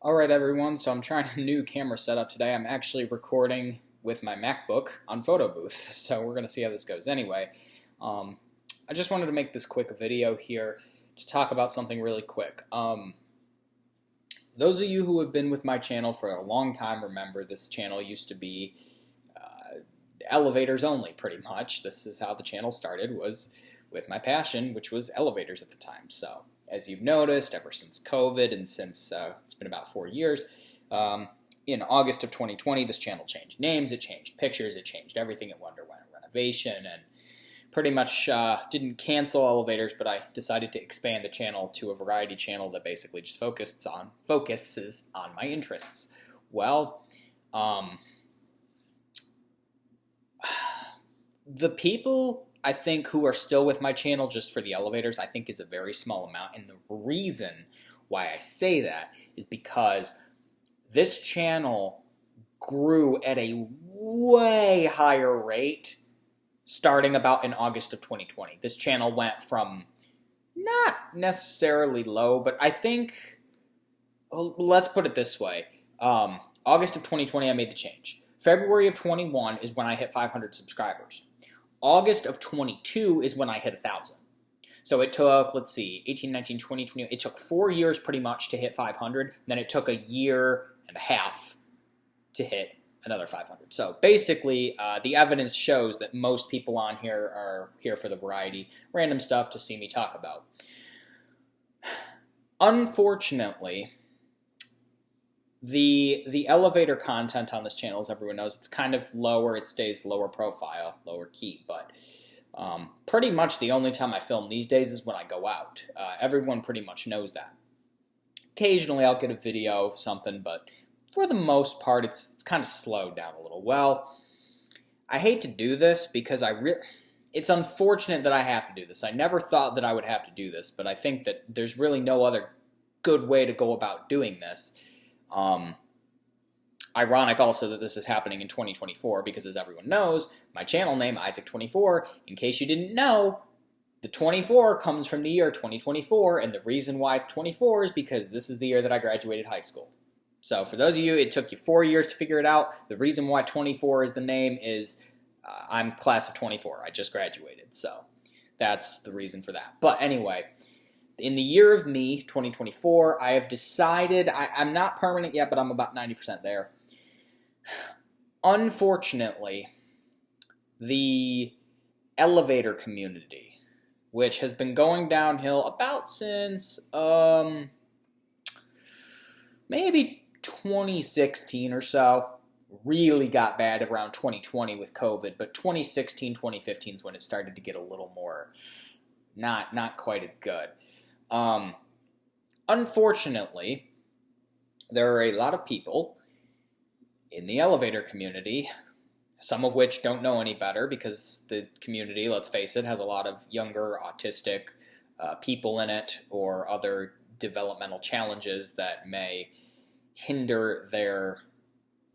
Alright everyone, so I'm trying a new camera setup today. I'm actually recording with my MacBook on Photo Booth, so we're going to see how this goes. Anyway, I just wanted to make this quick video here to talk about something really quick. Those of you who have been with my channel for a long time remember this channel used to be elevators only, pretty much. This is how the channel started, was with my passion, which was elevators at the time. So as you've noticed, ever since COVID and since it's been about 4 years, in August of 2020, this channel changed names, it changed pictures, it changed everything. It underwent a renovation and pretty much didn't cancel elevators, but I decided to expand the channel to a variety channel that basically just focuses on my interests. Well, the people I think who are still with my channel just for the elevators, I think is a very small amount. And the reason why I say that is because this channel grew at a way higher rate starting about in August of 2020. This channel went from not necessarily low, but I think, well, let's put it this way. August of 2020, I made the change. February of 21 is when I hit 500 subscribers. August of 22 is when I hit 1,000. So it took, let's see, 18, 19, 20, 20, it took 4 years pretty much to hit 500, and then it took a year and a half to hit another 500. So basically, the evidence shows that most people on here are here for the variety, random stuff to see me talk about. Unfortunately, the elevator content on this channel, as everyone knows, it's kind of lower. It stays lower profile, lower key, but pretty much the only time I film these days is when I go out. Everyone pretty much knows that. Occasionally I'll get a video of something, but for the most part it's kind of slowed down a little. Well, I hate to do this because it's unfortunate that I have to do this. I never thought that I would have to do this, but I think that there's really no other good way to go about doing this. Ironic also that this is happening in 2024 because, as everyone knows, my channel name, Isaac24, in case you didn't know, the 24 comes from the year 2024, and the reason why it's 24 is because this is the year that I graduated high school. So for those of you, it took you 4 years to figure it out. The reason why 24 is the name is I'm class of 24. I just graduated, so that's the reason for that. But anyway, in the year of me, 2024, I have decided, I'm not permanent yet, but I'm about 90% there. Unfortunately, the elevator community, which has been going downhill about since maybe 2016 or so, really got bad around 2020 with COVID, but 2016, 2015 is when it started to get a little more, not quite as good. Unfortunately, there are a lot of people in the elevator community, some of which don't know any better because the community, let's face it, has a lot of younger autistic people in it or other developmental challenges that may hinder their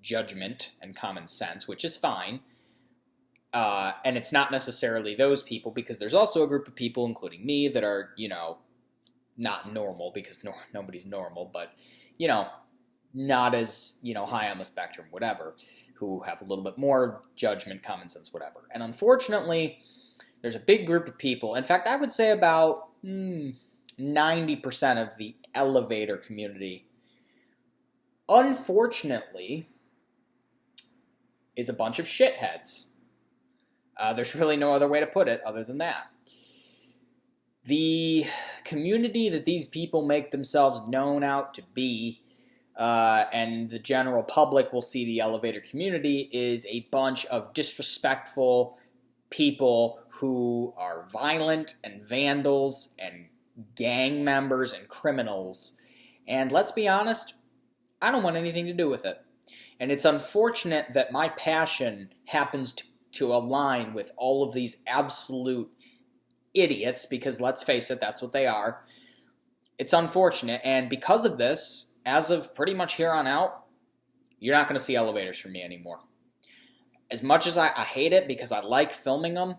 judgment and common sense, which is fine. And it's not necessarily those people, because there's also a group of people, including me, that are, not normal, because nobody's normal, but, not as, high on the spectrum, whatever, who have a little bit more judgment, common sense, whatever. And unfortunately, there's a big group of people. In fact, I would say about 90% of the elevator community, unfortunately, is a bunch of shitheads. There's really no other way to put it other than that. The community that these people make themselves known out to be, and the general public will see the elevator community, is a bunch of disrespectful people who are violent and vandals and gang members and criminals. And let's be honest, I don't want anything to do with it. And it's unfortunate that my passion happens to align with all of these absolute idiots, because let's face it, that's what they are. It's unfortunate, and because of this, as of pretty much here on out, you're not going to see elevators from me anymore. As much as I hate it because I like filming them,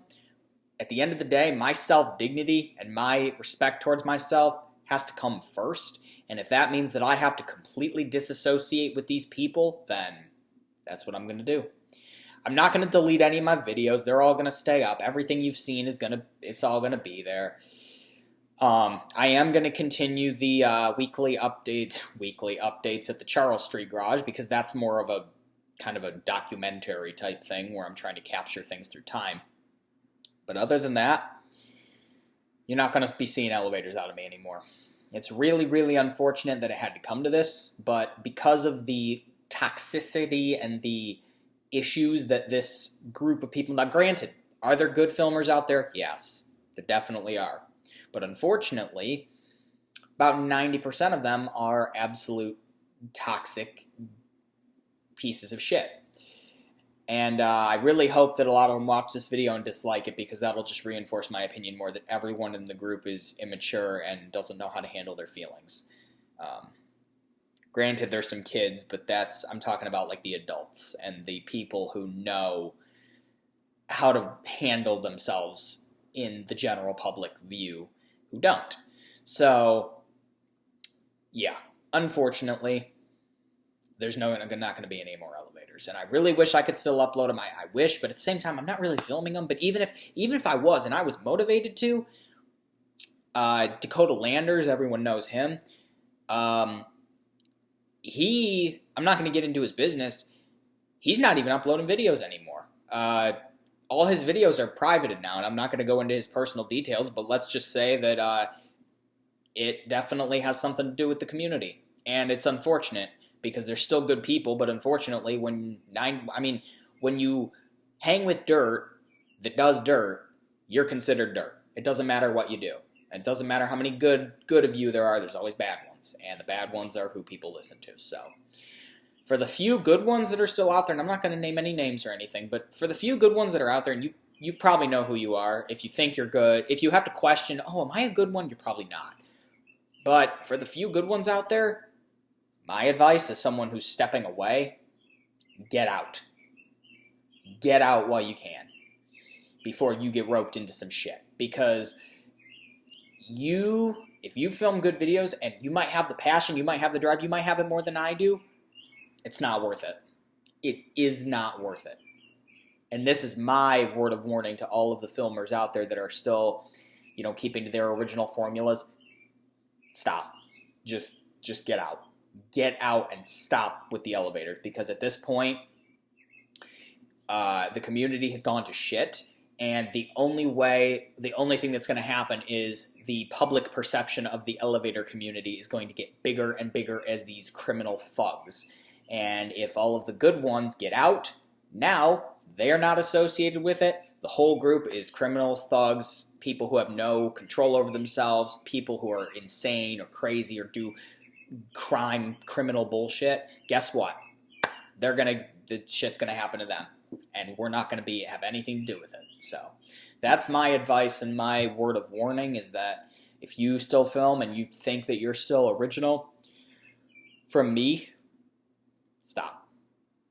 at the end of the day, my self-dignity and my respect towards myself has to come first. And if that means that I have to completely disassociate with these people, then that's what I'm going to do. I'm not going to delete any of my videos. They're all going to stay up. Everything you've seen it's all going to be there. I am going to continue the weekly updates at the Charles Street Garage, because that's more of a kind of a documentary type thing where I'm trying to capture things through time. But other than that, you're not going to be seeing elevators out of me anymore. It's really, really unfortunate that it had to come to this, but because of the toxicity and the issues that this group of people, now granted, are there good filmers out there? Yes, there definitely are. But unfortunately, about 90% of them are absolute toxic pieces of shit. And I really hope that a lot of them watch this video and dislike it, because that'll just reinforce my opinion more that everyone in the group is immature and doesn't know how to handle their feelings. Granted, there's some kids, but I'm talking about like the adults and the people who know how to handle themselves in the general public view who don't. So, yeah, unfortunately, there's not going to be any more elevators. And I really wish I could still upload them. I wish, but at the same time, I'm not really filming them. But even if I was, and I was motivated to, Dakota Landers, everyone knows him. I'm not going to get into his business. He's not even uploading videos anymore. All his videos are privated now, and I'm not going to go into his personal details, but let's just say that it definitely has something to do with the community. And it's unfortunate, because they're still good people, but unfortunately, when you hang with dirt that does dirt, you're considered dirt. It doesn't matter what you do. And it doesn't matter how many good of you there are, there's always bad ones. And the bad ones are who people listen to. So, for the few good ones that are still out there, and I'm not going to name any names or anything, but for the few good ones that are out there, and you probably know who you are. If you think you're good, if you have to question, oh, am I a good one? You're probably not. But for the few good ones out there, my advice as someone who's stepping away, get out. Get out while you can before you get roped into some shit. Because if you film good videos, and you might have the passion, you might have the drive, you might have it more than I do, it's not worth it. It is not worth it. And this is my word of warning to all of the filmers out there that are still, keeping to their original formulas. Stop. Just get out. Get out and stop with the elevators, because at this point, the community has gone to shit, and the only thing that's going to happen is the public perception of the elevator community is going to get bigger and bigger as these criminal thugs. And if all of the good ones get out, now they're not associated with it. The whole group is criminals, thugs, people who have no control over themselves, people who are insane or crazy or do criminal bullshit. Guess what? The shit's gonna happen to them, and we're not gonna have anything to do with it. So that's my advice and my word of warning, is that if you still film and you think that you're still original, from me, stop.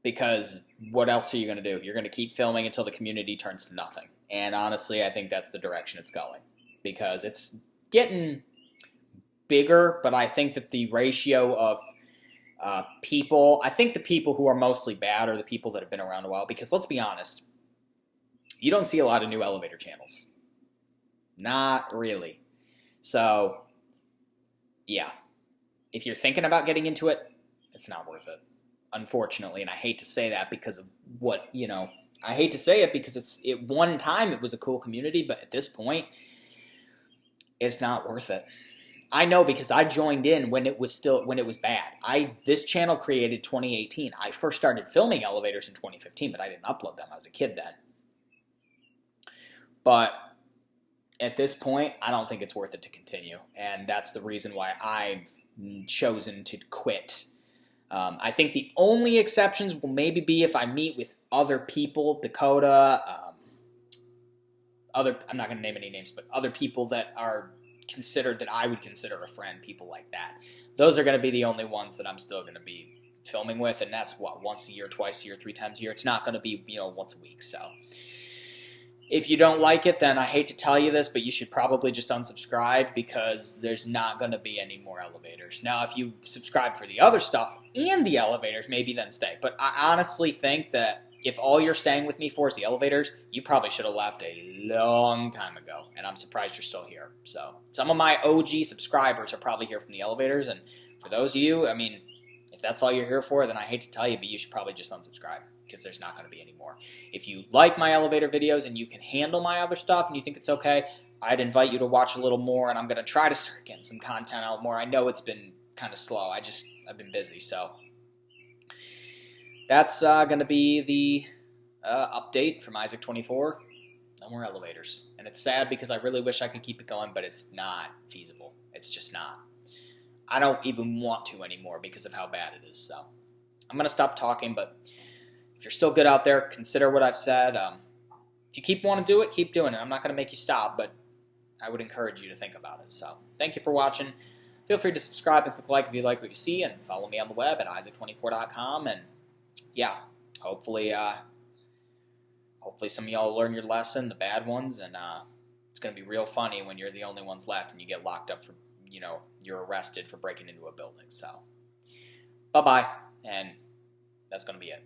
Because what else are you going to do? You're going to keep filming until the community turns to nothing. And honestly, I think that's the direction it's going. Because it's getting bigger, but I think that the ratio of people, I think the people who are mostly bad are the people that have been around a while. Because let's be honest, you don't see a lot of new elevator channels. Not really. So, yeah. If you're thinking about getting into it, it's not worth it. Unfortunately, and I hate to say that because of what, I hate to say it because at one time it was a cool community, but at this point, it's not worth it. I know, because I joined in when it was bad. This channel created 2018. I first started filming elevators in 2015, but I didn't upload them. I was a kid then. But at this point, I don't think it's worth it to continue, and that's the reason why I've chosen to quit. I think the only exceptions will maybe be if I meet with other people, Dakota, I'm not going to name any names, but other people that are considered, that I would consider a friend, people like that. Those are going to be the only ones that I'm still going to be filming with, and that's once a year, twice a year, 3 times a year. It's not going to be, once a week, so If you don't like it, then I hate to tell you this, but you should probably just unsubscribe because there's not going to be any more elevators. Now, if you subscribe for the other stuff and the elevators, maybe then stay. But I honestly think that if all you're staying with me for is the elevators, you probably should have left a long time ago, and I'm surprised you're still here. So some of my OG subscribers are probably here from the elevators, and for those of you, I mean, if that's all you're here for, then I hate to tell you, but you should probably just unsubscribe because there's not going to be any more. If you like my elevator videos and you can handle my other stuff and you think it's okay, I'd invite you to watch a little more, and I'm going to try to start getting some content out more. I know it's been kind of slow. I've been busy, so that's going to be the update from Isaac24. No more elevators. And it's sad because I really wish I could keep it going, but it's not feasible. It's just not. I don't even want to anymore because of how bad it is. So I'm going to stop talking, but if you're still good out there, consider what I've said. If you want to do it, keep doing it. I'm not going to make you stop, but I would encourage you to think about it. So thank you for watching. Feel free to subscribe and click like if you like what you see, and follow me on the web at isaac24.com. And yeah, hopefully some of y'all learn your lesson, the bad ones, and it's going to be real funny when you're the only ones left and you get locked up for, you're arrested for breaking into a building. So bye-bye, and that's going to be it.